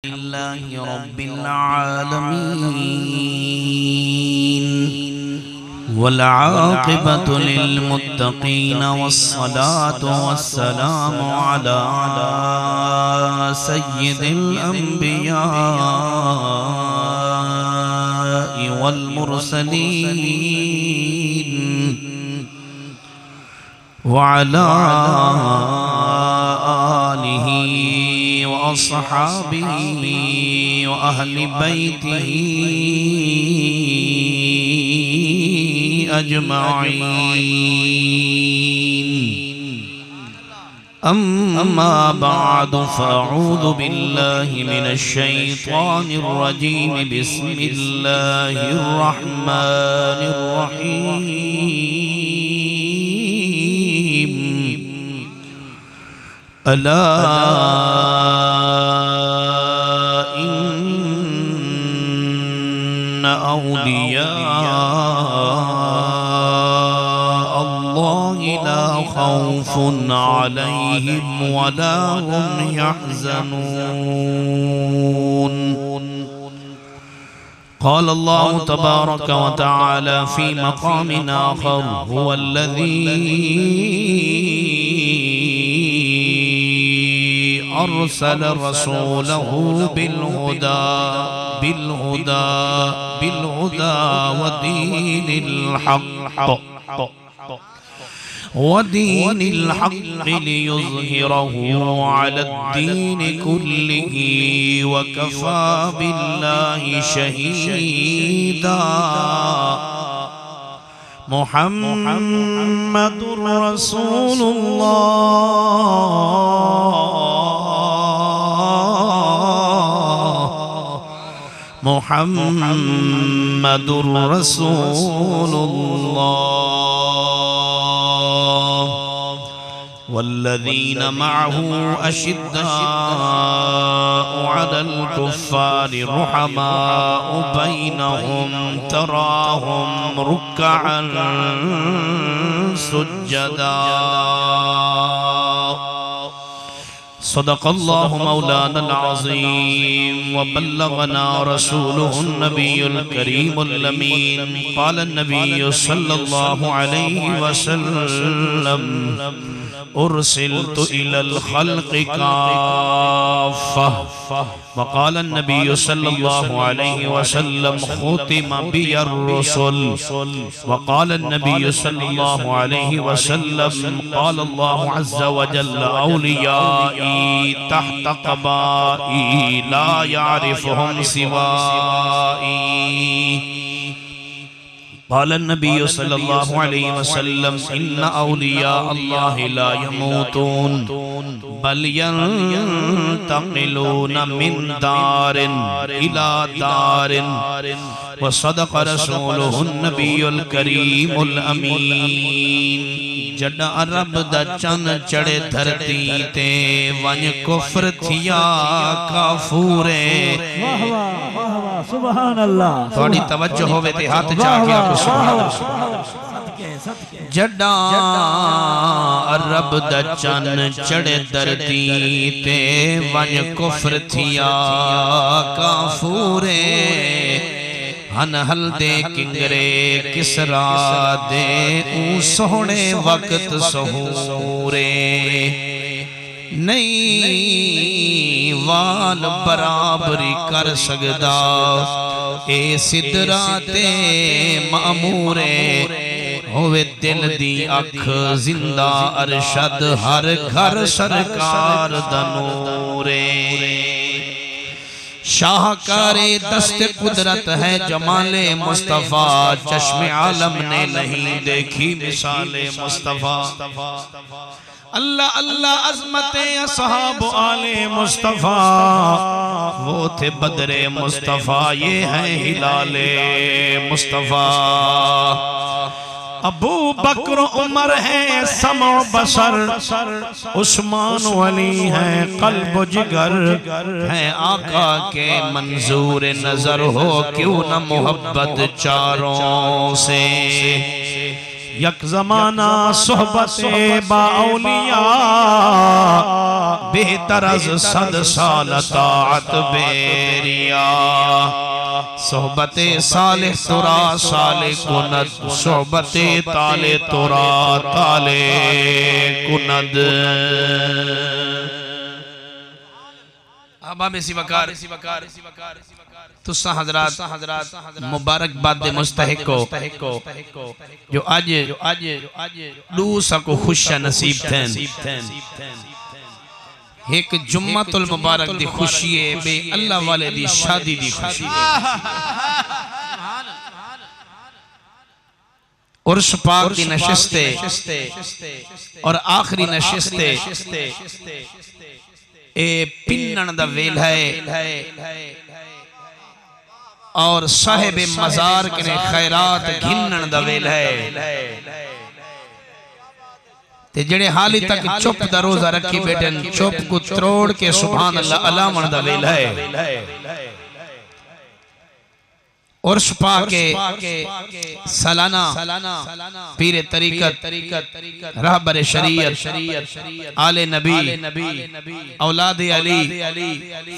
लिल्लाहि रब्बिल आलमीन वल आक़िबतु लिल मुत्तक़ीन वस्सलातु वस्सलामु अला सय्यिदिल अंबिया वल मुरसलीन व अला आलिहि व अस्हाबिहि व अहलि बैतिहि अजमाईन। अम्मा बादु फ़अऊज़ु बिल्लाहि मिनश शैतानिर रजीम। बिस्मिल्लाहिर रहमानिर रहीम। अला इन्न औलिया अल्लाहि ला खौफुन अलैहिम वला हुम यहज़नून। क़ाल अल्लाहु तबारक व तआला फ़ी मक़ामिन आख़र हुवल्लज़ी अरसल रसूलहु बिलहुदा वदीनिल हक़्क़ लियुज़हिरहु अलद्दीन कुल्लिहि वकफ़ा बिल्लाहि शहीदा। मुहम्मदुर रसूलुल्लाह मुहम्मदुर रसूलुल्लाह वल्लज़ीन मअहु अशिद्दाउ अलल कुफ़्फ़ारि रुहमाउ बैनहुम तराहुम रुक्कअन सुज्जदा। सदक़ल्लाहु मौलानल अज़ीम व बल्लगना रसूलुहुन नबियुल करीमुल अमीन। क़ाल नबिय्यु सल्लल्लाहु अलैहि वसल्लम उर्सिलतु इलल ख़ल्क़ि काफ़्फ़ह। वक़ाल नबिय्यु सल्लल्लाहु अलैहि वसल्लम ख़ुतिम बियर रुसुल। वक़ाल नबिय्यु सल्लल्लाहु अलैहि वसल्लम क़ाल अल्लाहु अज़्ज़ व जल्ल औलियाई तहत क़बाई ला यारिफ़ुहुम सिवाई। क़ाल नबिय्यु सल्लल्लाहु अलैहि वसल्लम इन्न औलिया अल्लाहि ला यमूतून बल यंतक़िलून मिन दारिन इला दारिन व सदक़ रसूलुहुन नबियुल करीमुल अमीन। जड अरब दा चन चढ़े धरती ते वंज कुफ्र थिया काफूरे। सुभान अल्लाह। थोड़ी तवज्जो होवे ते हाथ जाके आप सुभान अल्लाह। जड़ा अरब दा चन चढ़े धरती ते वंज कुफ्र थिया काफूरे। हन हल्दे किंगरे किसरा दे ऊ सोहने वक्त सहूरे। नहीं वाल बराबरी कर सकदा ए सिदरा ते मामूरे। होवे दिल दी अख जिंदा अरशद हर घर सरकार दा नूरे। शाहकारे दस्ते कुदरत है जमाले मुस्तफा। चश्मे आलम ने नहीं देखी मिसाले मुस्तफा। अल्लाह अल्लाह अज़मते असहाब आले मुस्तफा। वो थे बदरे मुस्तफा ये है हिलाले मुस्तफा। अबू बकर उमर है समो बसर। उस्मान वली है कल्ब जिगर। है आका के मंजूर नजर हो क्यों न मोहब्बत चारों से। यक ज़माना सोहबते बाउलिया बेहतर अज सद साल ताअत बेरिया सोहबते साले तुरा साले कुनद सोहबते ताले तुरा ताले कुनद। अहबाब सिवकार तुसा हजरात मुबारकबाद मुस्तहिक को जो आज दूसरा को खुशियां नसीब थेन। एक जुम्मतुल मुबारक दी खुशी है बे अल्लाह वाले दी शादी दी खुशी उर्स पाक की नशिस्ते और आखिरी नशिस्ते ए पिन्नन दा वेल है और साहिब मजार के खैरात घिन्नन दा वेल है ते जेड़े हाली तक चुप दा रोजा रखी बैठन चुप को त्रोड़ के सुभान अल्लाह अलामन दा वेल है। उर्स पाके सालाना पीरे तरीकत रहबर शरीयत आले नबी औलाद अली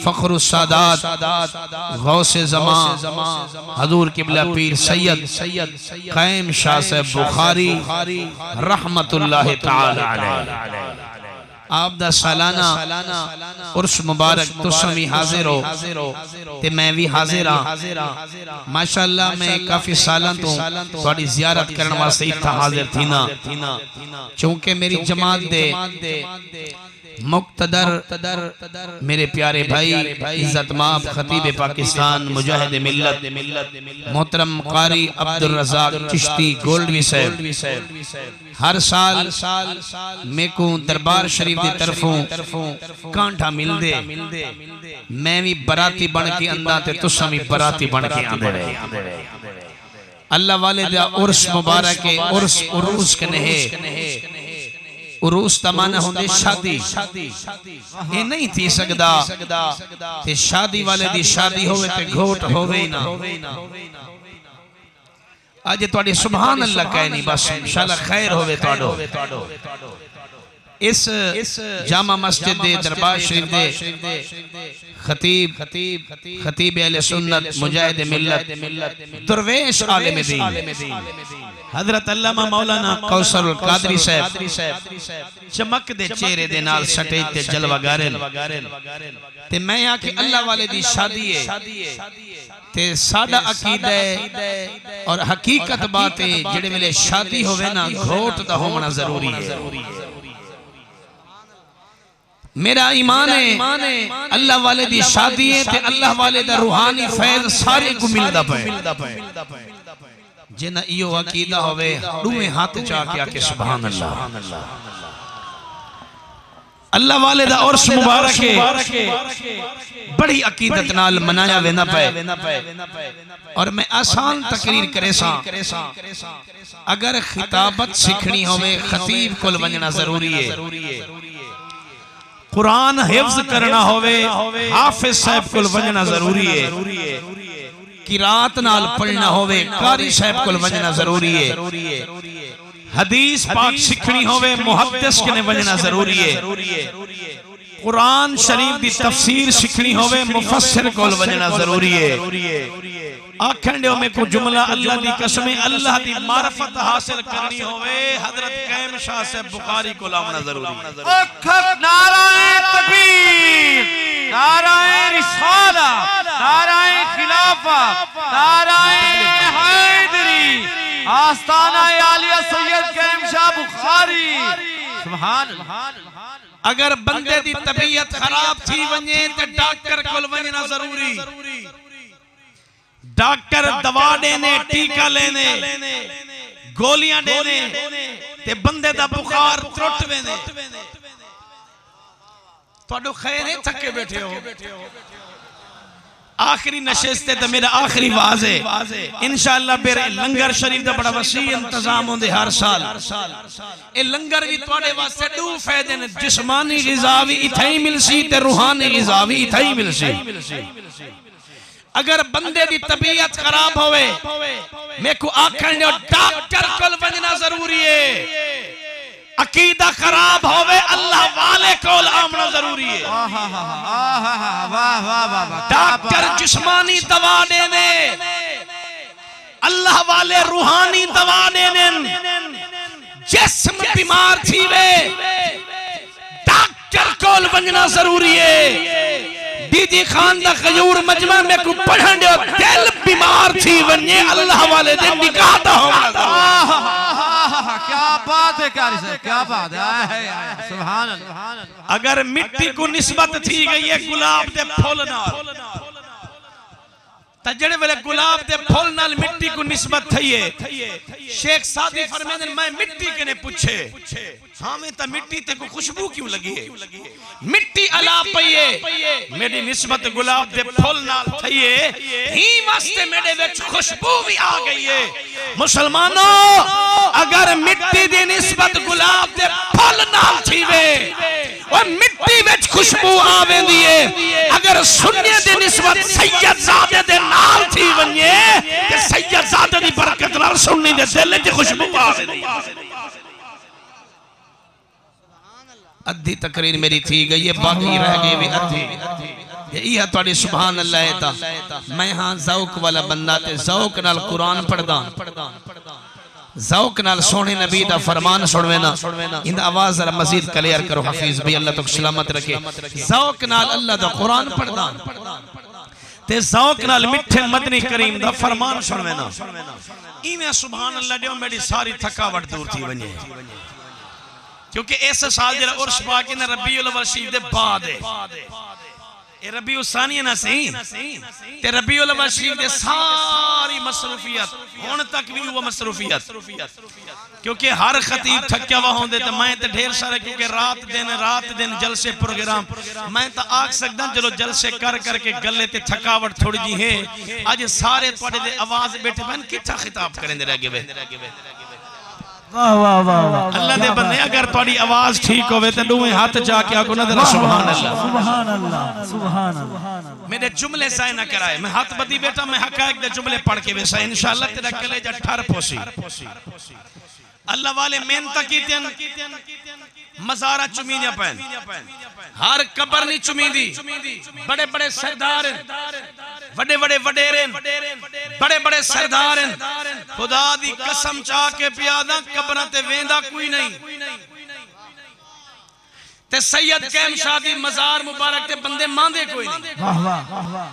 फखरुस सादात गौसे ज़मान हजूर किबला पीर सैयद क़ाइम शाह साहब बुखारी रहमतुल्लाह तआला अलैह आप दा सालाना उर्स मुबारक तुसां भी हाजिर हो ते मैं भी हाजिर हां। माशाअल्लाह मैं काफी सालों तो थोड़ी जियारत करने वास्ते इत्था हाजिर थी ना क्योंकि मेरी जमात दे मुक्तदर मेरे प्यारे भाई इज्जत माब खतीब पाकिस्तान मुजाहिद मिल्लत मोहतरम कारी अब्दुल रज़ाक चिश्ती गोल्डवी साहब हर साल मेको दरबार शरीफ की तरफों कांठा मिल दे मैं भी बराती बन के आंदा ते तुसां भी बराती बन के आंदे रहे। अल्लाह वाले दा उर्स मुबारक है उर्स उरूस कने उरूस तमाना होंदे शादी ये नहीं थी सकदा ते शादी वाले दी शादी होवे ते घोट होवे ना। आज तुहाडी सुभान अल्लाह कहनी बस इंशाअल्लाह खैर होवे तुहाडो। इस जामा मस्जिद दे दरबार शरीफ दे खतीब अहले सुन्नत मुजाहिद मिल्लत दरवेश आलिम दीन हजरत अल्लामा मौलाना कौसरुल कादरी साहब चमक दे चेहरे दे नाल सटे ते जलवा गारन ते मैं आके अल्लाह वाले दी शादी है ते साडा अकीदा है और हकीकत बात है जेड़े वेले शादी होवे ना घोट दा होना जरूरी है। मेरा ईमान है अल्लाह वाले दी शादी है ते अल्लाह वाले दा रूहानी फैज़ सारे को मिलदा पे जिन्ना इयो अकीदा होवे दुए हाथ चा के आके सुभान अल्लाह। अल्लाह वाले दा उर्स मुबारक है बड़ी अकीदत नाल मनाया वेंदा पे और मैं आसान तकरीर करे सा अगर खिताबत सीखनी होवे खतीब कोल वजना जरूरी है। कुरान हिफ्ज करना होवे हाफिज साहब कोल वजना जरूरी है। किरात नाल पढ़ना होवे कारी साहब कोल वजना जरूरी है। हदीस पाक सीखनी होवे मुहद्दिस के ने वजना जरूरी है। कुरान शरीफ दी तफसीर सीखनी होवे मुफस्सिर कोल वजना जरूरी है। आखन दो में को जुमला अल्लाह दी कसम अल्लाह दी मार्फत हासिल करनी होवे हजरत क़ाइम शाह से बुखारी को लाना जरूरी है। नाराए तकबीर नाराए रिसालत नाराए खिलाफत नाराए हैदरी आस्ताना आलिया सैयद क़ाइम शाह बुखारी सुभान अल्लाह। अगर बंदे दी तबीयत खराब थी वने ते डॉक्टर कोल वजना जरूरी। डॉक्टर दवा देने टीका लेने गोलियां देने ते बंदे दा बुखार त्रुट वेने तुहाडो खैर है थके बैठे हो। आखिरी नशिस्ते ते मेरा आखिरी वाज है इंशाअल्लाह फिर लंगर शरीफ दा बड़ा वसी इंतजाम होंदे हर साल। ए लंगर भी तुहाडे वास्ते दो फायदे ने जिस्मानी ग़िज़ा भी इथे ही मिलसी ते रूहानी ग़िज़ा भी इथे ही मिलसी। अगर बंदे दी तबीयत खराब होवे मैं को आखन दो डॉक्टर कोल वजना जरूरी है। अकीदा खराब होवे अल्लाह वाले कोल आमना जरूरी है। डॉक्टर जिस्मानी दवा देने, अल्लाह वाले रूहानी दवा देने। जिस्म बीमार थी वे डॉक्टर कोल वंजना जरूरी है। दीदी खान दा खजूर मजमा में को पढ़न दे, दिल बीमार थी वने अल्लाह वाले दे निकाह दा होना। क्या बात है कारी साहब, क्या बात है, सुभान अल्लाह। अगर मिट्टी को निस्बत थी गई है गुलाब दे फूल नाल, तजड़े वाले गुलाब दे फूल नाल मिट्टी को निस्बत थई है। शेख सादी फरमाते हैं मैं मिट्टी के ने पूछे, हाँ मैं तो मिट्टी ते को खुशबू क्यों लगी है? मिट्टी अला पई है, मेरी निस्बत गुलाब दे फूल नाल थई है, ही वास्ते मेरे विच खुशबू भी आ गई है। मुसलमानों, अगर मिट्टी दी निस्बत गुलाब दे फूल नाल थी वे और मिट्टी विच खुशबू आवेंदी है। अगर सुन्ने दी निस्बत सैयद ज़ादे दे नाल थी वने ते सैयद ज़ादे दी बरकत नाल सुन्नी दे दिल च खुशबू आवेंदी। अद्धी तकरीर मेरी थी गई है, बाकी रह गई भी अद्धी। यही है तुहाडी सुभान अल्लाह है ता मैं हां ज़ौक वाला बंदा ते ज़ौक नाल कुरान पढ़दा, ज़ौक नाल सोने नबी दा फरमान सुनवे ना। इन आवाज जरा मजीद क्लियर करो हफीज भी, अल्लाह तो सलामत रखे। ज़ौक नाल अल्लाह दा कुरान पढ़दा ते ज़ौक नाल मिठे मदनी करीम दा फरमान सुनवे ना। इवें सुभान अल्लाह दियो मेरी सारी थकावट दूर थी वने, क्योंकि इस साल जरा उर्स पाक ने रबीउल अव्वल शरीफ दे बाद है, ए रबीउल सानी ना सही ते रबीउल अव्वल शरीफ दे सारी मसरूफियत हुन तक भी वो मसरूफियत, क्योंकि हर खतीब थक्या हुआ होंदे ते मैं ते ढेर सारे, क्योंकि रात दिन जलसे प्रोग्राम मैं तो आख सकदा चलो जलसे कर करके गले ते थकावट थोड़ी जी है। आज सारे तुहाडे दे आवाज बैठे बन किथा खिताब करेंदे रह गए। वाह वाह वाह अल्लाह दे बंदे, अगर तुम्हारी आवाज ठीक होवे तो दोवें हाथ जाके आखो ना जरा सुभान अल्लाह, सुभान अल्लाह, सुभान अल्लाह। मेरे जुमले साए ना कराए, मैं हाथ बदी बेटा मैं हकायक दे जुमले पढ़ के वैसा इंशाअल्लाह तेरा कलेजा ठर पोसी। अल्लाह वाले मेहनत कीतियन, मज़ारा चुमीदियां पैन, हर कबर नहीं चुमीदी। बड़े बड़े सरदार, बड़े बड़े वडेरे, बड़े बड़े सरदार, खुदा दी कसम चाह के पियादा कबरां ते वेंदा कोई नहीं। ते सैयद कैम शादी मजार मुबारक ते बंदे मांदे कोई नहीं। वाह वाह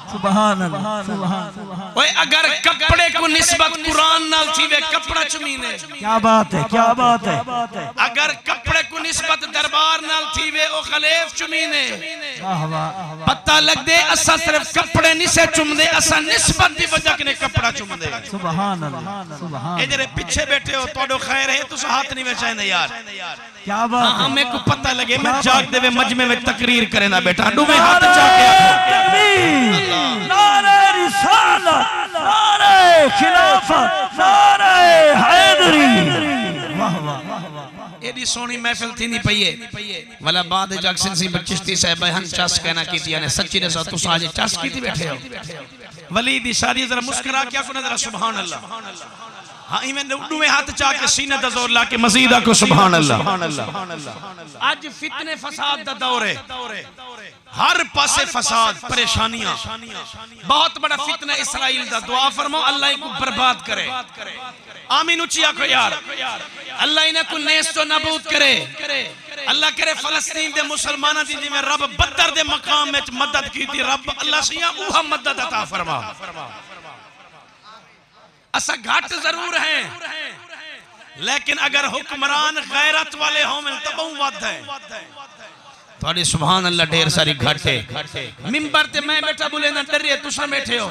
सुभान अल्लाह, सुभान। ओए अगर कपड़े को निस्बत कुरान नाल थी वे कपड़ा चुमीने, क्या बात है, क्या बात है। अगर कपड़े को निस्बत दरबार नाल थी वे ओ खलीफ चुमीने। वाह वाह, पता लग दे असा सिर्फ कपड़े नहीं से चुमदे, असा निस्बत दी वजह कने कपड़ा चुमदे। सुभान अल्लाह, सुभान। ए जरे पीछे बैठे हो तोड़ो खैर है, तुस हाथ नहीं वेचांदे यार, क्या बात है। हां मेरे को पता लगे मैं जाग देवे मजमे में तकरीर करे ना बेटा, डूबे हाथ जाके आखो नारे रिसालत, नारे खिलाफत, नारे हैदरी। वाह वाह, एडी सोनी महफिल थी नहीं पईए वाला बाद जक्सन सी चिश्ती साहब हन चस कहना कीती ने सच्ची ने तुस आज चस कीती बैठे हो। वली दी शादी जरा मुस्कुरा के आखो ना जरा सुभान अल्लाह। हाँ इवें दुए हाथ चा के सीने दा जोर ला के मजीद आखो सुभान अल्लाह। आज फितने फसाद दा दौर है, हर पासे फसाद परेशानियां, बहुत बड़ा फितना इसराइल दा। दुआ फरमाओ अल्लाह इनको बर्बाद करे, आमीन उची आखो यार। अल्लाह इन्हें को नेस्त तो नाबूद करे, अल्लाह करे फलस्तीन दे मुसलमाना दी जिवें रब बदर दे मकाम में मदद की थी, रब अल्लाह सिया उहा मदद अता फरमा। असा घाट जरूर है, लेकिन अगर हुक्मरान गैरत वाले हों तो बहु वध है। थोड़ी सुभान अल्लाह ढेर सारी घाट है। मिंबर ते मैं बैठा बोले ना डरिए तुसा बैठे हो,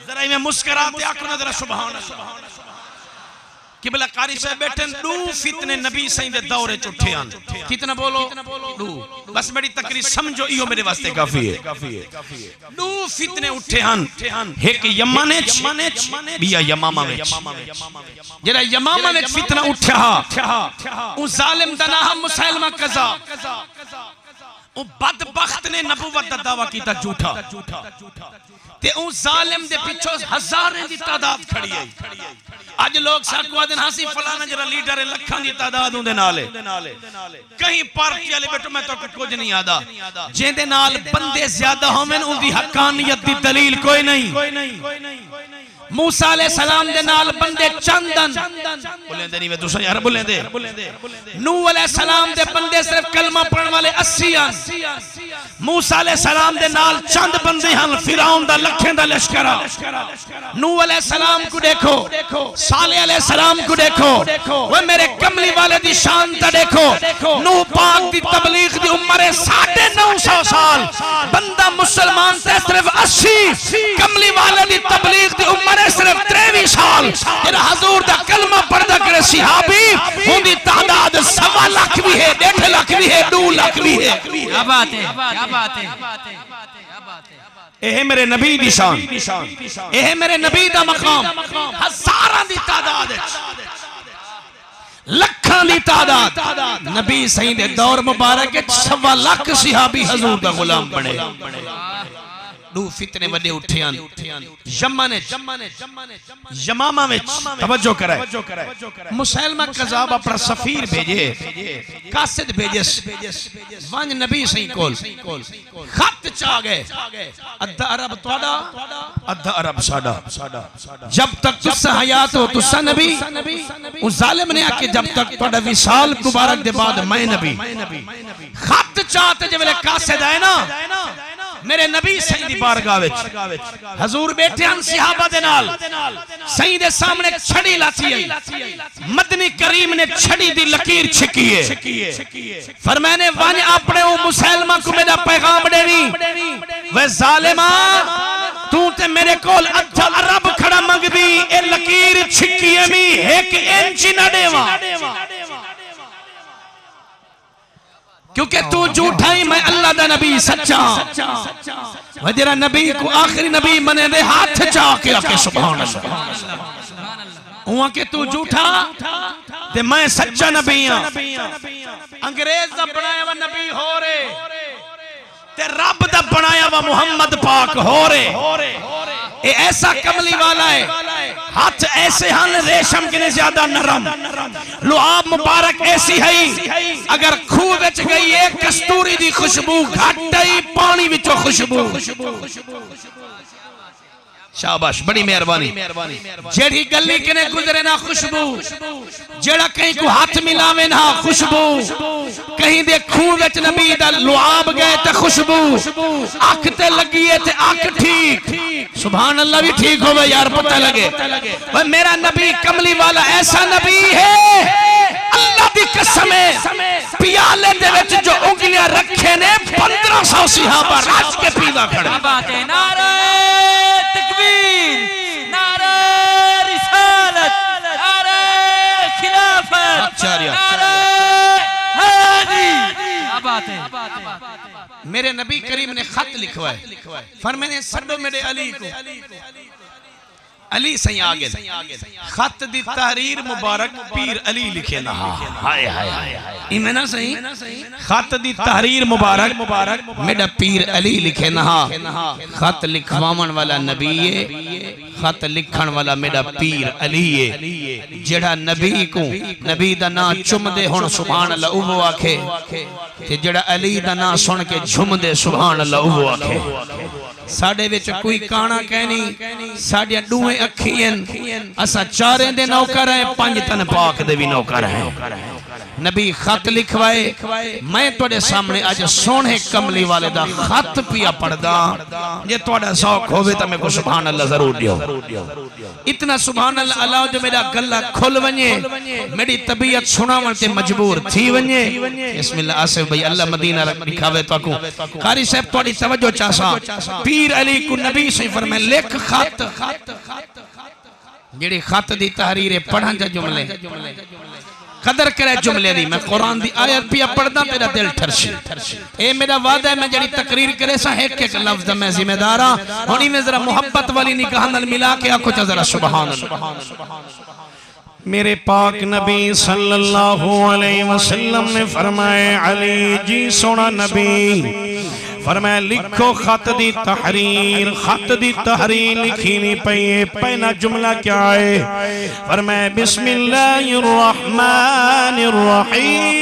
जरा मैं मुस्कुराते आखो ना जरा सुभान अल्लाह। किबला कारी साहब बैठे दू फितने नबी सही दे दौरे च उठे आन, कितना बोलो दू, बस मेरी तकरीर समझो इहो मेरे वास्ते काफी है। दू फितने उठे हन, एक यमने बिया यमामा विच, जेड़ा यमामा विच फितना उठया उ जालिम दा नाम मुसैलमा कज़ा। ओ बदबख्त ने नबूवत दा दावा कीता झूठा ते ओ जालिम दे पिछो हजारां दी तादाद खड़ी है। आज लोग साकू आदन हासी फलाना जरा लीडर है लखां दी तादाद उंदे नाल है। कहीं पार्टी वाले बैठो मैं तो कुछ नहीं आदा जेंदे नाल बंदे ज्यादा होवन उंदी हकानियत दी दलील कोई नहीं। मूसा अलैहि सलाम दे नाल बंदे चंदन बोलेंदे नहीं वे तुसा यार बोलेंदे। नूह अलैहि सलाम दे बंदे सिर्फ कलमा पढ़न वाले 80 हैं। मूसा अलैहि सलाम दे नाल चंद बंदे हैं फिरौन दा लखें दा लश्कर। नूह अलैहि सलाम को देखो, सालेह अलैहि सलाम को देखो, वो मेरे कमली वाले दी शान ता देखो। नूह पाक दी तबलीग दी उम्र है 950 साल, बंदा मुसलमान से सिर्फ 80। कमली वाले दी तबलीग दी उम्र सिर्फ 23 साल। जेड़ा हुजूर दा कलमा पढ़दा करे सहाबी उनकी तादाद 1.25 लाख भी है, 1.5 लाख भी है, 2 लाख भी है। क्या बात है, क्या बात है। एह मेरे नबी दी शान, एह मेरे नबी दा मकाम। हजारां दी तादाद, लखां दी तादाद। नबी सही दे दौर मुबारक 1.25 लाख सहाबी हुजूर दा गुलाम बने। दो फितने वडे उठियान यमामा में तवज्जो करे। मुसलमा कज़ाब अपना सफीर भेजे, कासिद भेजे वन नबी सही कोल खत चा गए अद्धा अरब तोड़ा अद्धा अरब साडा। जब तक तुसा हयात हो तुसा नबी। उस जालिम ने आके जब तक तोड़ा विसाल मुबारक दे बाद मैं नबी। खत चाहते जब कासिद आए ना मेरे नबी सही दी बारगाह विच हुजूर बैठे हैं सहाबा दे नाल। सही दे सामने छड़ी लाती है। मदनी करीम ने छड़ी दी लकीर छिकी है। फरमाने वन अपने ओ मुसलमान को मेरा पैगाम देनी। वे जालिमा तू ते मेरे कोल अद्धा अरब खड़ा मंगदी ए लकीर छिकी है मी 1 इंच ना देवा, क्योंकि तू झूठा ही मैं अल्लाह दा नबी सच्चा। वजरा नबी को आखिरी नबी मने दे हाथ चा के आके सुभान अल्लाह। हुआ के तू झूठा ते मैं सच्चा नबी हां। अंग्रेज दा बनाया हुआ नबी हो रे ते रब दा बनाया हुआ मुहम्मद पाक हो रे। ये ऐसा कमली वाला है, हाथ ऐसे हैं रेशम के ज्यादा नरम, लुआब मुबारक ऐसी है अगर खूह विच गई है कस्तूरी दी खुशबू घट ही पानी विचों खुशबू। शाबाश, बड़ी मेहरबानी। जेड़ी गली कने गुजरे ना खुशबू, जेड़ा कहीं को हाथ मिलावे ना खुशबू, कहीं दे खूह विच नबी दा लुआब गए ते खुशबू, अख ते लगी है ते अख ठीक। सुभान अल्लाह भी ठीक होवे यार, पता लगे भाई मेरा नबी कमली वाला ऐसा नबी है। अल्लाह दी कसम है पियाले दे विच जो उंगलियां रखे ने 1500 सहाबा राज के पीवा खड़े। बात है नारे तकबीर, नारे रिसालत, नारे खिलाफत, नारे हादी। क्या बात है। मेरे नबी करीम ने खत लिखवाए, फरमाने सदो मेरे अली को। अली सही आगे खत दी तहरीर मुबारक पीर अली लिखे ना। हाय हाय हाय इमेना सही खत दी तहरीर मुबारक मेरा पीर अली लिखे ना। खत लिखवावन वाला नबी है, खत लिखण वाला मेरा पीर अली है। जेड़ा नबी को नबी दा नाम चुमदे हुण सुभान अल्लाह वो आखे, ते जेड़ा अली दा नाम सुन के झुमदे सुभान अल्लाह वो आखे। साडे विच कोई काना कहनी, साडिया दुए अखियन, असा चारे दे नौकर हैं, 5 तन पाक दे भी नौकर हैं। नबी खत लिखवाए, मैं तुहाडे सामने अज सोहणे कमली वाले दा खत पिया पढ़दा। जे तुहाडा शौक होवे तां मेरे को सुभान अल्लाह जरूर दियो। इतना सुभान अल्लाह अल्लाह जो मेरा गला खुल वने, मेरी तबीयत सुनावन ते मजबूर थी वने। बिस्मिल्लाह आसिफ भाई अल्लाह मदीना दिखावे ताकू। कारी साहब तुहाडी तवज्जो चासा, पीर अली को नबी से फरमाया लिख खत। जेड़ी खत दी तहरीर पढ़न जा जुमले कदर करे जुमले दी। मैं कुरान दी आयत पिया पढ़दा तेरा दिल ठरसी। ए मेरा वादा है मैं जेड़ी तकरीर करे सा एक एक लफ्ज मैं जिम्मेदार हां। हुणी में जरा मोहब्बत वाली निगाह नाल मिला के आखो जरा सुभान अल्लाह। मेरे पाक नबी सल्लल्लाहु अलैहि वसल्लम ने फरमाए, अली जी सोना नबी फरमाया लिखो खत दी तहरीर लिखी नहीं पई है। पहला जुमला क्या है? फरमाया बिस्मिल्लाहिर रहमानिर रहीम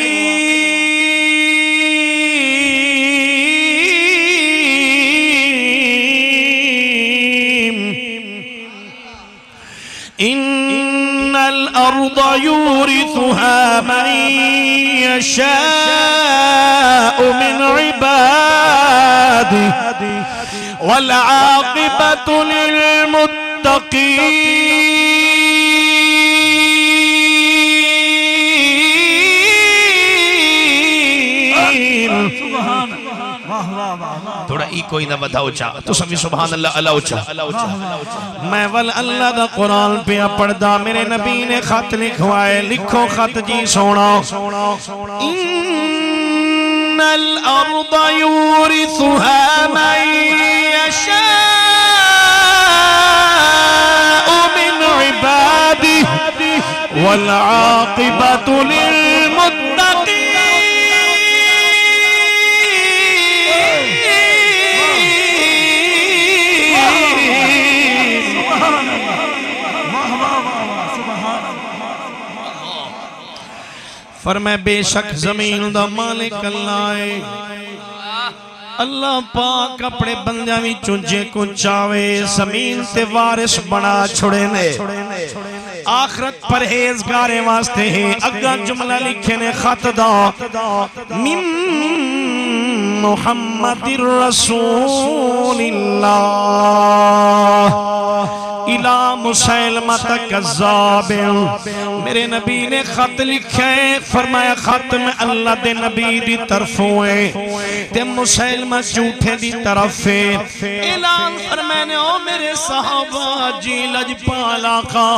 इन्नल अर्द यूरिथुहा मन यशाअ मिन इबादी वल आक़िबतु लिल मुत्तक़ीन। थोड़ा ई कोई ना बताओ चा तो सभी सुभान अल्लाह अल्लाह चा। मैं वल अल्लाह दा कुरान पे पढ़दा मेरे नबी ने खत लिखवाए। लिखो खत जी सोना। इन्नल अर्द यूरिथुहा मन यशाअ मिन इबादी वल आक़िबतु लिल मुत्तक़ीन। फरमाए बेशक जमीन दा मालिक अल्लाह है। अल्लाह पाक अपने बंदियां विचों जे को चावे जमीन ते वारिस बना छोड़े ने। आखरत परहेजगारे वास्ते है। अग्गा जुमला लिखे ने खत दा मिन मुहम्मदिर रसूलिल्लाह इला मुसैलमत कज़्ज़ाब। मेरे नबी ने खत लिखा है। फरमाया खत में अल्लाह दे नबी दी तरफों है ते मुसैलमा झूठे दी तरफ है। ऐलान फरमाने ओ मेरे सहाबा जी लजपाला का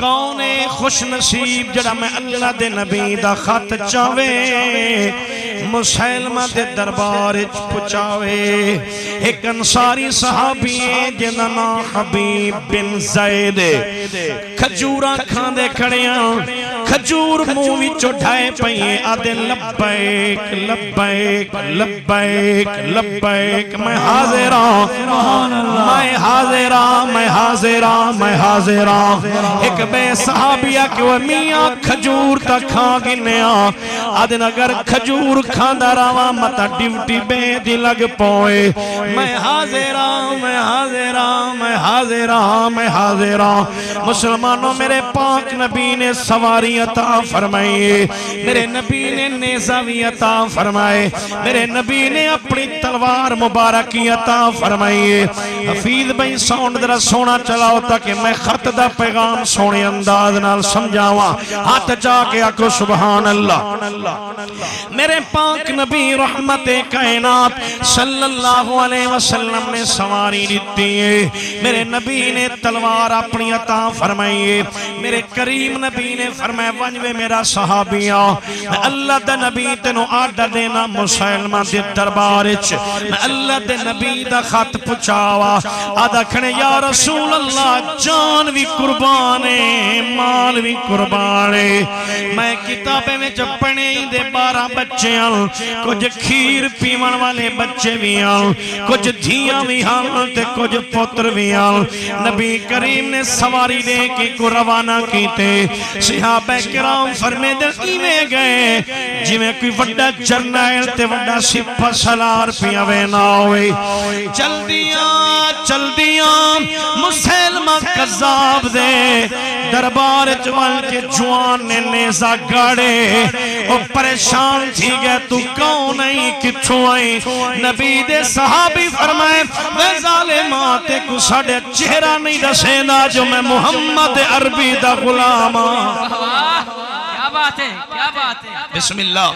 कौन है खुश नसीब जड़ा मैं अल्लाह दे नबी दा खत चावे मुसैलमा दे दरबार पहुंचावे। एक अंसारी सहाबी है जिन्दा नाम हबीब बिन ज़ैद। खजूरा खांदे खड़ियां खजूर मुंह विचों ढाए पईए आदे लब्बैक लब्बैक लब्बैक लब्बैक मैं हाज़िरा मैं हाज़िरा मैं हाज़िरा मैं हाज़िरा। एक बे सहाबिया के मियां खजूर ता खा गिनया आदे अगर खजूर खांदा रवा मता ड्यूटी बेदी लग पोए। मैं हाज़िरा मैं हाज़िरा मैं हाज़िरा मैं हाज़िरा। मुसलमानों मेरे पाक नबी ने सवारी अता फरमाई। मेरे नबी ने नेज़ा भी अता फरमाए। मेरे नबी ने अपनी तलवार मुबारक अता फरमाई। हफीज भाई साउंड जरा सोना चलाओ ताकि मैं खत दा पैगाम सोने अंदाज नाल समझावा। हाथ जाके आखो सुभान अल्लाह। मेरे पाक नबी रहमते कायनात सल्लल्लाहु अलैहि वसल्लम ने सवारी दी है। मेरे नबी ने तलवार अपनी अता फरमाई। मेरे करीम नबी ने फरमाया वंजवे मेरा सहाबिया मैं अल्लाह दे नबी तेनू आर्डर देना मुसैलमा दे दरबार च मैं अल्लाह दे नबी दा खत पहुंचावा। आदा खने या रसूल अल्लाह जान भी कुर्बान है माल भी कुर्बान है। मैं किताबे में पढ़े दे 12 बच्चे कुछ खीर पीवन वाले बच्चे भी कुछ धियां भी ते कुछ पुत्र भी। नबी करीम ने सवारी दे के को रवाना कीते। सहाबा किराम फरमाते इवें गए जिवें कोई बड़ा जरनैल ते बड़ा सिपा सलार पियावे ना होए। चलदियां मुसैलमा कज़्ज़ाब दे दरबार च वल के जवान ने नेज़ा गाड़े। ओ परेशान थी गए तू कौन आई किथों आई? नबी दे सहाबी फरमाए वे ज़ालिमा ते को साडे चेहरा नहीं दसेंदा जो मैं मुहम्मद अरबी दा गुलाम। क्या बात है, क्या बात है। बिस्मिल्लाह।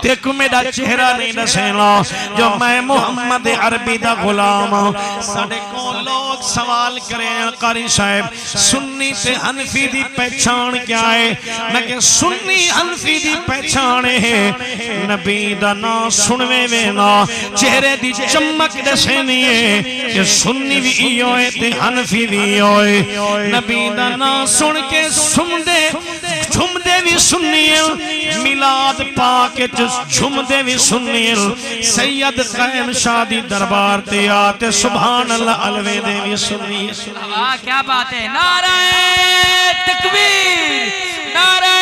देखो मेरा चेहरा नहीं दसेला जो मैं मोहम्मद अरबी दा गुलाम हूं। साडे को लोग सवाल करें कारी साहब सुन्नी ते हनफी दी पहचान क्या है? मैं के सुन्नी हनफी दी पहचान है नबी दा नाम सुनवे वे ना चेहरे दी चमक दसनी है कि सुन्नी भी इयो है ते हनफी भी इयो है। नबी दा नाम सुन के सुमदे झुमदे भी सुन्नी मिलाद पाक झुमदे भी सुन्नी सैयद कायम शाह दी दरबार ते आते सुभान अल्लाह अलवे दे भी सुन्नी। वाह क्या बात है। नारे तकबीर, नारे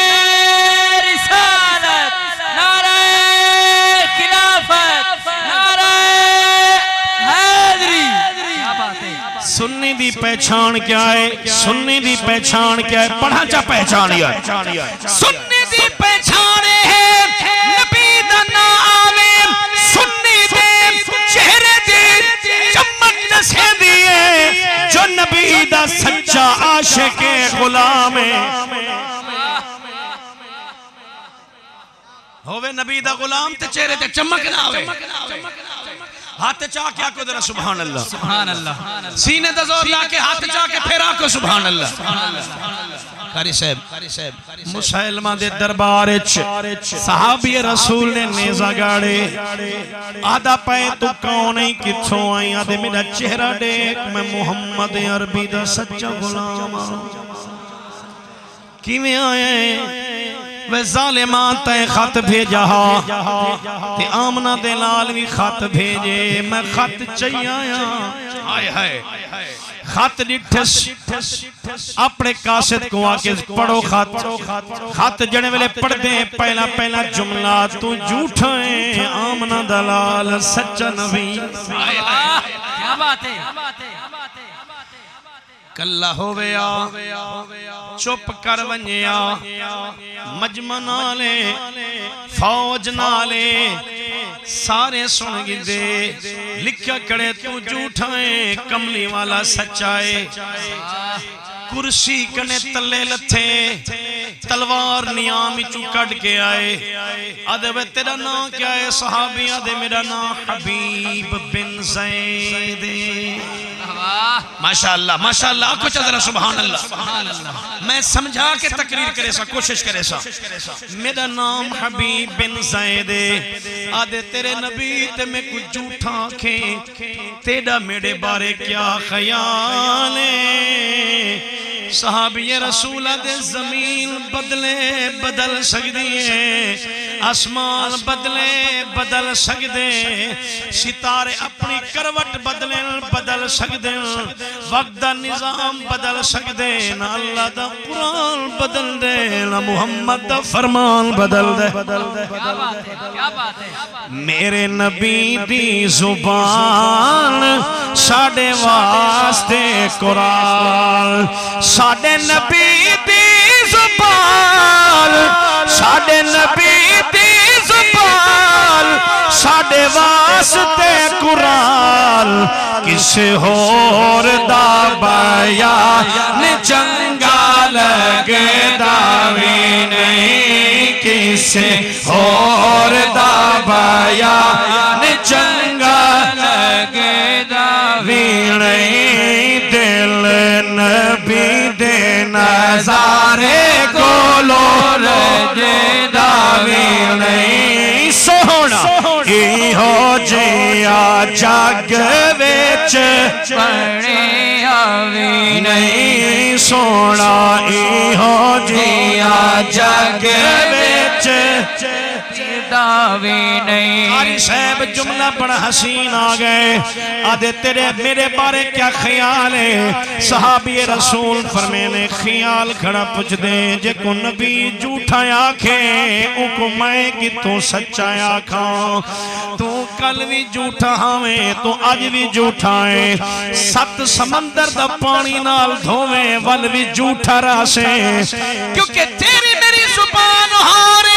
रिसालत, नारे खिलाफत, नारे हैदरी। क्या बात है। सुन्नी दी पहचान क्या है? सुन्नी दी पहचान क्या है? पढ़ा चा पहचान यार। सुन्नी दी पहचान है नबी दा नाम आवे सुन्नी दे चेहरे दे चमक दसे दिए जो नबी दा सच्चा आशिक गुलाम है। होवे नबी दा गुलाम ते चेहरे ते चमक ना आवे। हाथ चा क्या को जरा सुभान अल्लाह, सुभान अल्लाह। सीने दा जोर ला के हाथ चा के फेरा को सुभान अल्लाह। कारी साहब मुसलमान दे दरबार च सहाबी रसूल ने नेज़ा गाड़े आदा पे तू कौन है किथों आई? आदे मेरा चेहरा देख मैं मोहम्मद अरबी दा सच्चा गुलाम किवें आया वे जालिमा तै खत भेजा ते आमना दे नाल भी खत भेजे मैं खत चाहिए आया। हाय हाय खत डिठस अपने कासिद को आके पढ़ो खत। खत जने वेले पढ़दे पहला पहला जुमला तू झूठा है आमना दलाल सच्चा नबी। क्या बात है। कल्ला होवेया चुप कर वन्या मजमा नाले फौज नाले सारे सुन गिंदे लिखा कड़े तू झूठा है कमली वाला सच्चा है। कुर्सी कने तले लथे तलवार नियाम चू कट के आए आदे वे तेरा नाम क्या है? सहाबी आदे मेरा नाम हबीब बिन ज़ैद। माशाअल्लाह माशाअल्लाह कुछ जरा सुभान अल्लाह। मैं समझा के तकरीर करे सा कोशिश करे सा। मेरा नाम हबीब बिन ज़ैद आदे तेरे नबी ते मैं कुछ झूठा खे तेरा मेरे बारे क्या ख्याल है? सहाबी रसूल दे जमीन बदले बदल सकदी है आसमान बदले बदल सकदे सितारे अपनी करवट बदले बदल सकदे वक्त दा निजाम बदल सकदे ना अल्लाह दा कुरान बदल दे ना मुहम्मद दा फरमान बदल दे। क्या बात है। मेरे नबी दी जुबान साडे वास्ते कुरान साडे नबी दी जुबान साडे नबी दी जुबान साडे वास्ते कुरान किसे होर दा बयान चंगा लगदा वी नहीं किसे होर दा बयान चंगा लगदा वी नहीं दिल नबी दे नज़ारे कोलो रजदा वी नहीं सोहना इहो जिया जग विच पढ़िया वी नहीं सोना इहो जिया जग विच दावी नहीं। कारी साहब जुमला बड़ा हसीन आ गए आदे तेरे मेरे बारे क्या ख्याल है? सहाबी रसूल फरमाने ख्याल खड़ा पूछ दे जे को नबी झूठा आखे उको मैं कि तू सच्चा आखा। तू कल भी झूठा हवे तू अज भी झूठा है 7 समंदर दा पानी नाल धोवे वल भी झूठा रासे क्योंकि तेरी मेरी जुबान हारे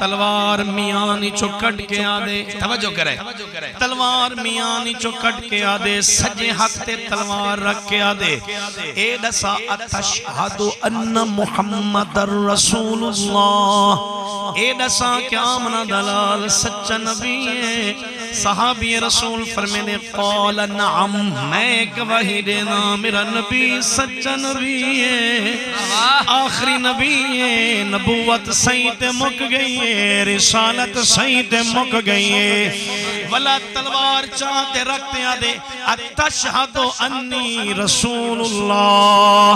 तलवार मियानी चो कट के आदे तवज्जो करे तलवार मियानी चो कट के आदे सजे हाथ ते तलवार रख के आदे ए दसा अतशहदु अन्न मुहम्मदर रसूलुल्लाह ए दसा क्या मना दलाल सच्चा नबी है। सहाबी रसूल फरमाने क़ाल नअम मैं गवाही देना मेरा नबी सच्चा नबी है आखिरी नबी है नबूवत सही ते मुक गई है रिसालत सही ते मुक गई है वला तलवार चाहते रखते आदे अतशहदु अन्नी रसूलुल्लाह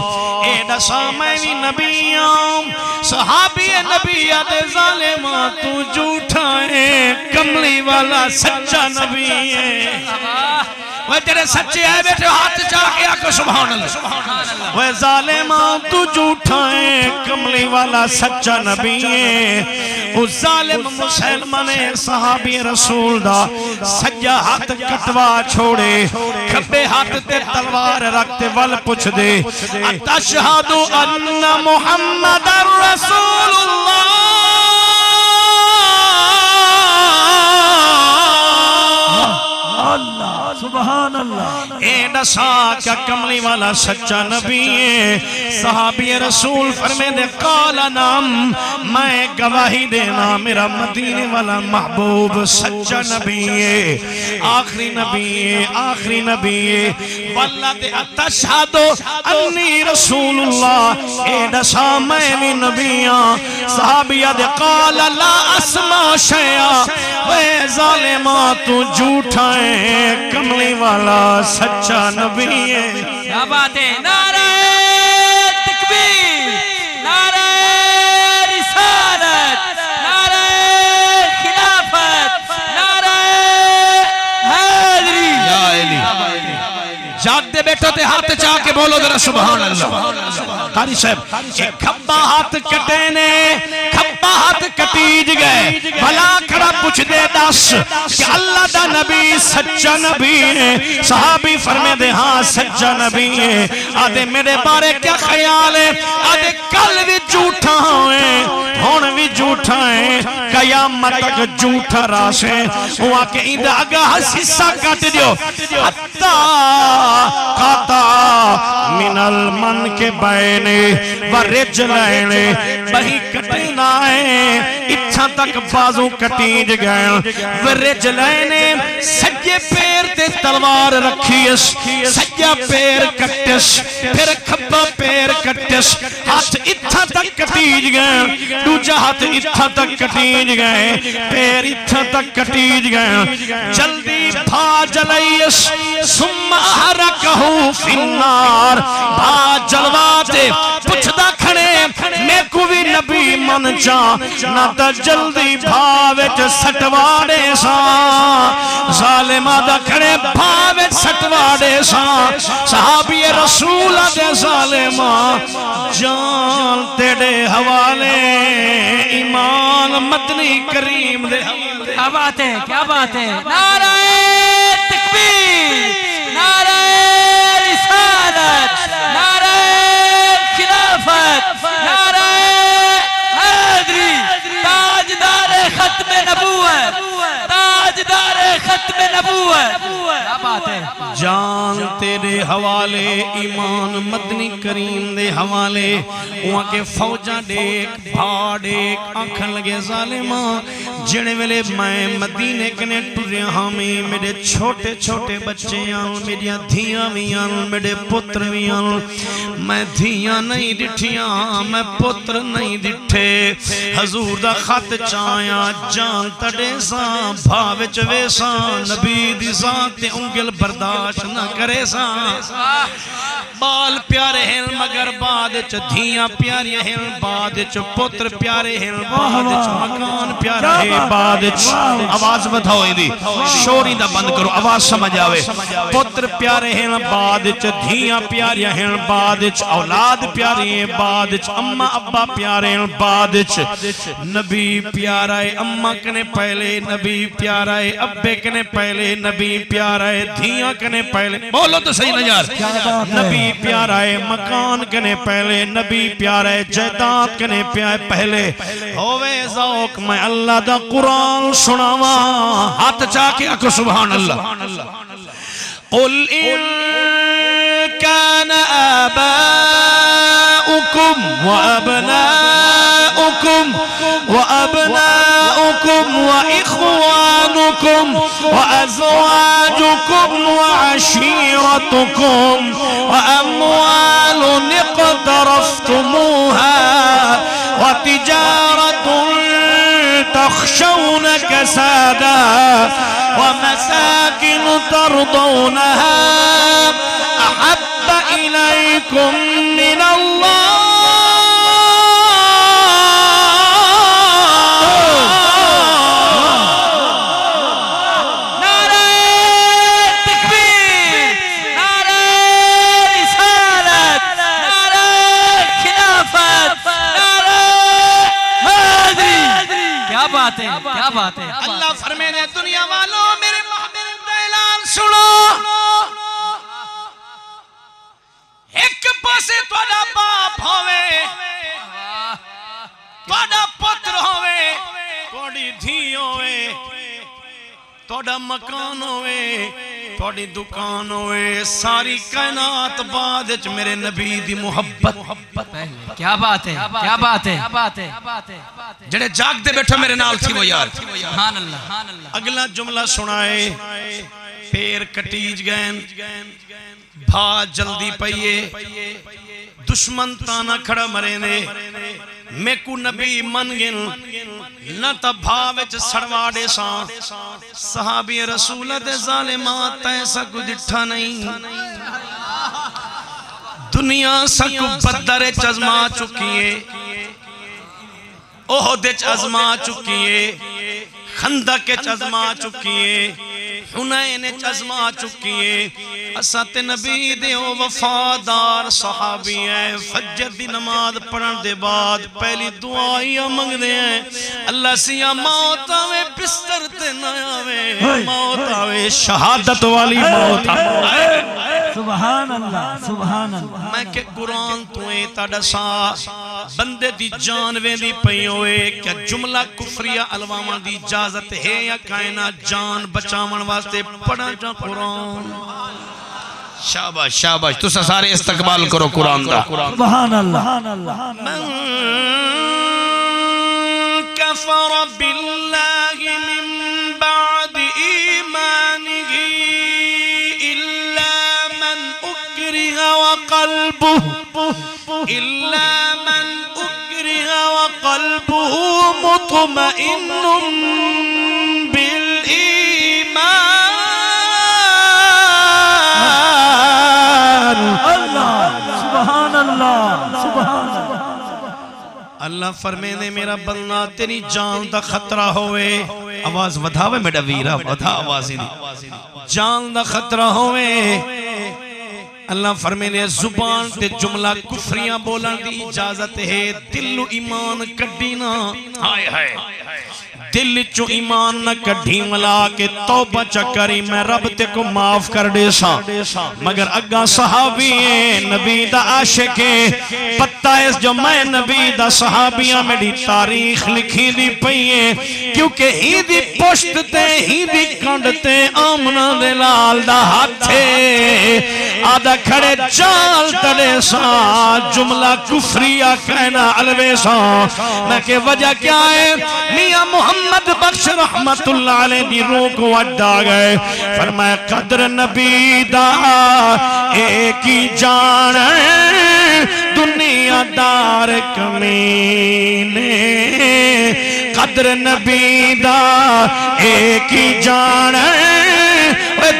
ए दसा मैं भी नबी हूं सहाबी नबी आदे जालिमा तू झूठा है कमली वाला सच्चा नबी है वह तेरे सच्चे है बेटे हाथ चाह के आको सुभान अल्लाह वह जालिमा तू झूठा है कमली वाला सच्चा नबी है उस जालिम मुसलमान ने सहाबी रसूल दा सज्जा हाथ कटवा छोड़े खब्बे हाथ ते तलवार रखते वल पुछ दे अतशहदु अन्ना मुहम्मदर रसूलुल्लाह सुभान अल्लाह ए दसा क्या कमली वाला सच्चा नबी है। सहाबी रसूल फरमाते क़ाल नाम मैं गवाही देना मेरा मदीने वाला महबूब सच्चा नबी है आखिरी नबी है आखिरी नबी है वल्लाह अतशहदु अन्नी रसूलुल्लाह ए दसा मैं भी नबी हां सहाबिया दे क़ाल ला अस्मा शया वे जालिमा तू झूठा है कमली वाला सच्चा नबी है। क्या बात है नारे तकबीर नारे रिसालत नारे खिलाफत नारे हैदरी या अली जागते बैठो ते हाथ चाह के बोलो जरा सुभान अल्लाह कारी साहब एक खब्बा हाथ कटे ने खब्बा हाथ कटीज गए भला खड़ा पूछ दे दस कि अल्लाह दा नबी सच्चा नबी है सहाबी फरमे दे हाँ सच्चा नबी है आदे मेरे बारे क्या ख्याल है आदे कल भी झूठा है हुन भी झूठा है कयामत तक झूठा राशे वो आके इंदा आगा हिस्सा काट दियो हत्ता काता मिनल मन के बैने वरिज लेने बही कटना है इच्छा तक बाजू कटीज गए वरिज लेने सज्जे पैर ते तलवार रखीस सज्जा पैर कटिस फिर खब्बा पैर कटिस हाथ इच्छा तक कटीज गए दूजा हाथ इच्छा तक कटीज गए पैर इच्छा तक कटीज गए जल्दी भाज लईस सुम्मा हरकहू फिन्नार भाज जलवाते पुछदा खड़े मैं को भी नबी मन चा ना ता जल्दी भावे च सटवाड़े सा जालिमा दा खड़े भावे सटवाड़े सा सहाबी रसूल दे जालिमा जान तेरे हवाले ईमान मदनी करीम दे क्या बात है क्या बात है नारे तकबीर नारे रिसालत नारे खिलाफत नारे हैदरी ताजदार खत्म नबूवत ताजदार खत्म नबूवत क्या बात है जान तेरे हवाले ईमान मदनी करीम दे हवाले वहां के फौजा देख भाड़े आखन लगे जालिमा जिने वेले मैं मदीने कने टुरिया हां मेरे छोटे छोटे बच्चे आन मेरिया धियां भी आन मेरे पुत्र भी आन मैं धियां नहीं दिठियां मैं पुत्र नहीं दिठे हजूर दा खत चाया जान तड़े सा भाव च वेसा नबी दी जात ते उंगल बर्दाश्त ना करे सा बाल प्यारे हैं मगर बाद च धियां प्यारी हैं बाद च पुत्र प्यारे हैं बाद च मकान प्यारा है बाद च आवाज बढ़ाओ इदी शोरी दा बंद करो आवाज समझ आवे पुत्र प्यारे हैं बाद च धियां प्यारी हैं बाद च औलाद प्यारी है बाद च अम्मा अब्बा प्यारे हैं बाद च नबी प्यारा है अम्मा कने पहले नबी प्यारा है अब्बे कने पहले नबी प्यारा है धियां कने पहले बोलो तो सही ना यार नबी प्यारा है, मकान कने पहले, नबी प्यारा है, जायदाद कने प्यारा पहले होवे ज़ौक मैं अल्लाह दा कुरान सुनावा। हाथ चाके अको सुभान अल्लाह। कुल इन कान आबाउकुम व अबनाउकुम व इख्वानुकुम व अज़वाजुकुम व अशीरतुकुम व अम्वालुन इक़्तरफ़्तुमूहा व तिजारतुन तख़शौन कसादहा व मसाकिन तर्दौनहा अहब्ब इलैकुम मिनल्लाह क्या बात है। अल्लाह फरमाने दुनिया वालों मेरे मोहब्बत का ऐलान सुनो। एक पासे तुहाडा बाप होवे, तुहाडा पुत्र होवे, तुहाडी धी होवे, तुहाडा मकान होवे, तुहाडी दुकान होवे, सारी कायनात बाद विच मेरे नबी दी मोहब्बत। क्या बात है, क्या बात है। जेड़े जागते बैठो मेरे नाल थी वो यार। सुभान अल्लाह। अगला जुमला सुनाए, पैर कटीज गए, भा जल्दी पईए, दुश्मन ताना खड़ा मरे ने, मेकू नबी मन गिन न त भा विच सड़वाड़े सा। सहाबी रसूल दे ज़ालिमात ऐसा कुछ दिठा नहीं। दुनिया सकु बदर चजमा चुकी है, ओहद अजमा चुकी है, खंदक अजमा चुकी है, हुनैन अजमा चुकी है। असा ते नबी दे वफादार सहाबी हैं। फजर दी नमाज पढ़न दे बाद पहली दुआ ही मंगदे हैं, अल्लाह सिया मौत आवे बिस्तर ते ना आवे, मौत आवे शहादत वाली मौत आवे। सुभान अल्लाह, सुभान अल्लाह। मैं के कुरान तो ताड़ा सा बंदे दी जान वेंदी पई होए, क्या जुमला कुफरिया अलवामा दी इजाजत है या कायना जान बचावन वास्ते पढ़ा जा कुरान। शाबाश शाबाश, तुसा सारे इस्तकबाल करो कुरान दा। सुभान अल्लाह। मन कफर बिल्लाहि मिन बाद ईमानिही इल्ला मन उक्रिहा व क़ल्बुहु मुतमइन्नुन बिल ईमान। सुभान अल्लाह, सुभान अल्लाह। अल्लाह फरमाने मेरा बंदा तेरी जान दा खतरा होवे, आवाज वधावे मेरा वीरा, वधा आवाज ही जान दा खतरा होवे। अल्लाह फरमाने जुबान ते जुमला कुफरियां बोलन दी इजाजत है, दिल ईमान कड्डी ना। हाय हाय, दिल चो ईमान न कढ़ी मला के तौबा चकरी मैं रब ते को माफ कर दे सा। मगर अगा सहाबी नबी दा आशिक पता है जो मैं नबी दा सहाबियां मेरी तारीख लिखी दी पई है, क्योंकि ही दी पुश्त ते ही दी कंड ते आमना दे लाल दा हाथ आदा खड़े चाल तड़े सा जुमला कुफरिया कहना अलवे सा। मैं के वजह क्या है, मियां मोहम्मद बख्श रहमतुल्लाह अलैह दी रूह को अड्डा गए। फरमाया कदर नबी दा एक ही जान दुनियादार कमीने, कदर नबी दा एक ही जान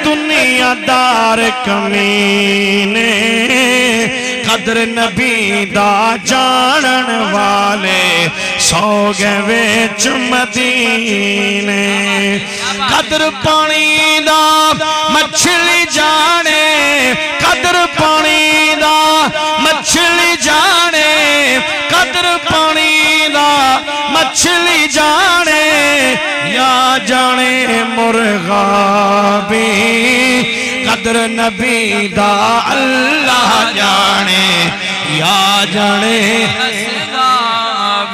दुनियादार कमीने, कदर नबी दा जानन वाले सौ गए विच मदीने। कदर पानी दा मछली जाने, कदर पानी दा मछली जाने, कदर पानी दा मछली जाने या जाने मुर्गा भी कदर नबी दा अल्लाह जाने या जाने